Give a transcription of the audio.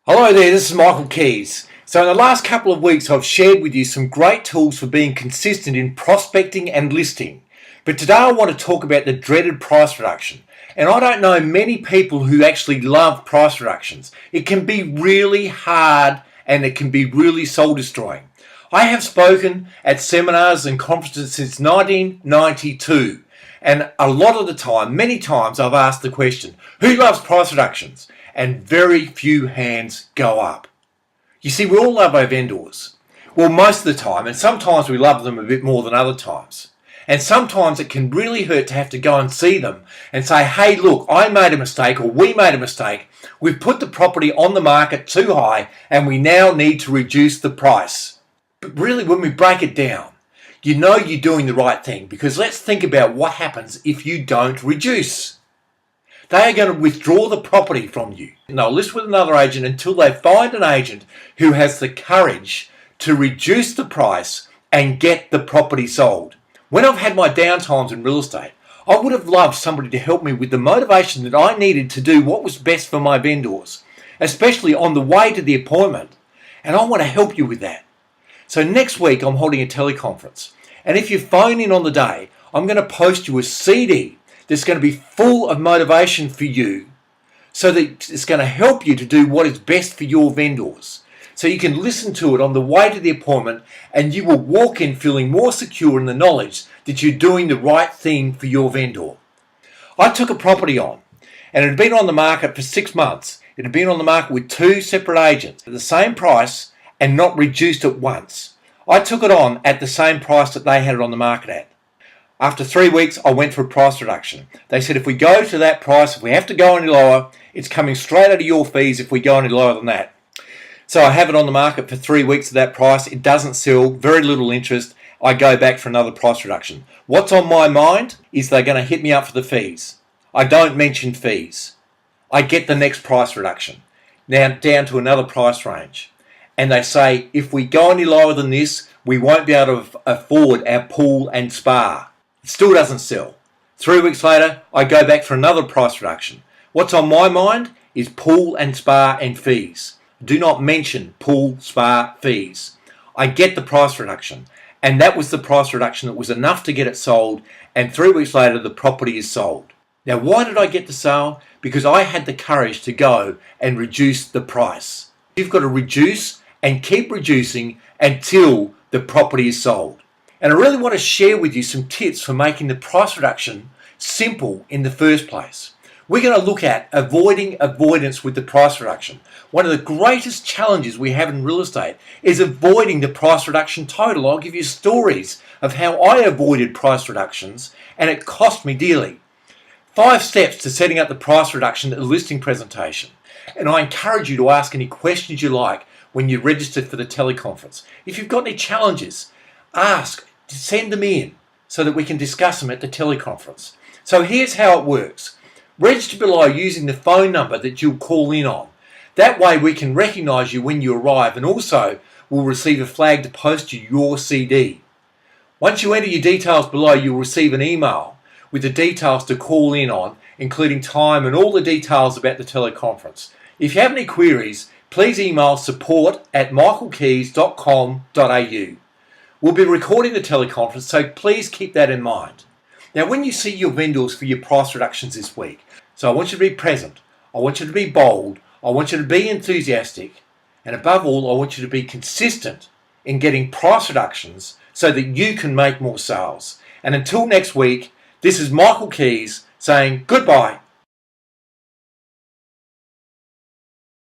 Hello there, this is Michael Keys. So in the last couple of weeks I've shared with you some great tools for being consistent in prospecting and listing. But today I want to talk about the dreaded price reduction. And I don't know many people who actually love price reductions. It can be really hard and it can be really soul destroying. I have spoken at seminars and conferences since 1992. And a lot of the time, many times I've asked the question, who loves price reductions? And very few hands go up. You see, we all love our vendors. Well, most of the time, and sometimes we love them a bit more than other times. And sometimes it can really hurt to have to go and see them and say, hey, look, I made a mistake or we made a mistake. We've put the property on the market too high and we now need to reduce the price. But really, when we break it down, you know you're doing the right thing, because let's think about what happens if you don't reduce. They are going to withdraw the property from you. And they'll list with another agent until they find an agent who has the courage to reduce the price and get the property sold. When I've had my downtimes in real estate, I would have loved somebody to help me with the motivation that I needed to do what was best for my vendors, especially on the way to the appointment. And I want to help you with that. So next week I'm holding a teleconference. And if you phone in on the day, I'm going to post you a CD that's going to be full of motivation for you, so that it's going to help you to do what is best for your vendors. So you can listen to it on the way to the appointment and you will walk in feeling more secure in the knowledge that you're doing the right thing for your vendor. I took a property on and it had been on the market for 6 months. It had been on the market with 2 separate agents at the same price and not reduced it once. I took it on at the same price that they had it on the market at. After 3 weeks, I went for a price reduction. They said if we go to that price, if we have to go any lower, it's coming straight out of your fees if we go any lower than that. So I have it on the market for 3 weeks at that price. It doesn't sell, very little interest. I go back for another price reduction. What's on my mind is they're going to hit me up for the fees. I don't mention fees. I get the next price reduction, now down to another price range. And they say if we go any lower than this, we won't be able to afford our pool and spa. It still doesn't sell. 3 weeks later, I go back for another price reduction. What's on my mind is pool and spa and fees. Do not mention pool, spa, fees. I get the price reduction. And that was the price reduction that was enough to get it sold. And 3 weeks later, the property is sold. Now, why did I get the sale? Because I had the courage to go and reduce the price. You've got to reduce and keep reducing until the property is sold. And I really want to share with you some tips for making the price reduction simple in the first place. We're going to look at avoiding avoidance with the price reduction. One of the greatest challenges we have in real estate is avoiding the price reduction total. I'll give you stories of how I avoided price reductions and it cost me dearly. 5 steps to setting up the price reduction at the listing presentation. And I encourage you to ask any questions you like when you're registered for the teleconference. If you've got any challenges, ask, send them in so that we can discuss them at the teleconference. So here's how it works. Register below using the phone number that you'll call in on. That way we can recognise you when you arrive, and also we'll receive a flag to post you your CD. Once you enter your details below, you'll receive an email with the details to call in on, including time and all the details about the teleconference. If you have any queries, please email support@michaelkeys.com.au. We'll be recording the teleconference, so please keep that in mind. Now, when you see your vendors for your price reductions this week, so I want you to be present, I want you to be bold, I want you to be enthusiastic, and above all, I want you to be consistent in getting price reductions so that you can make more sales. And until next week, this is Michael Keys saying goodbye.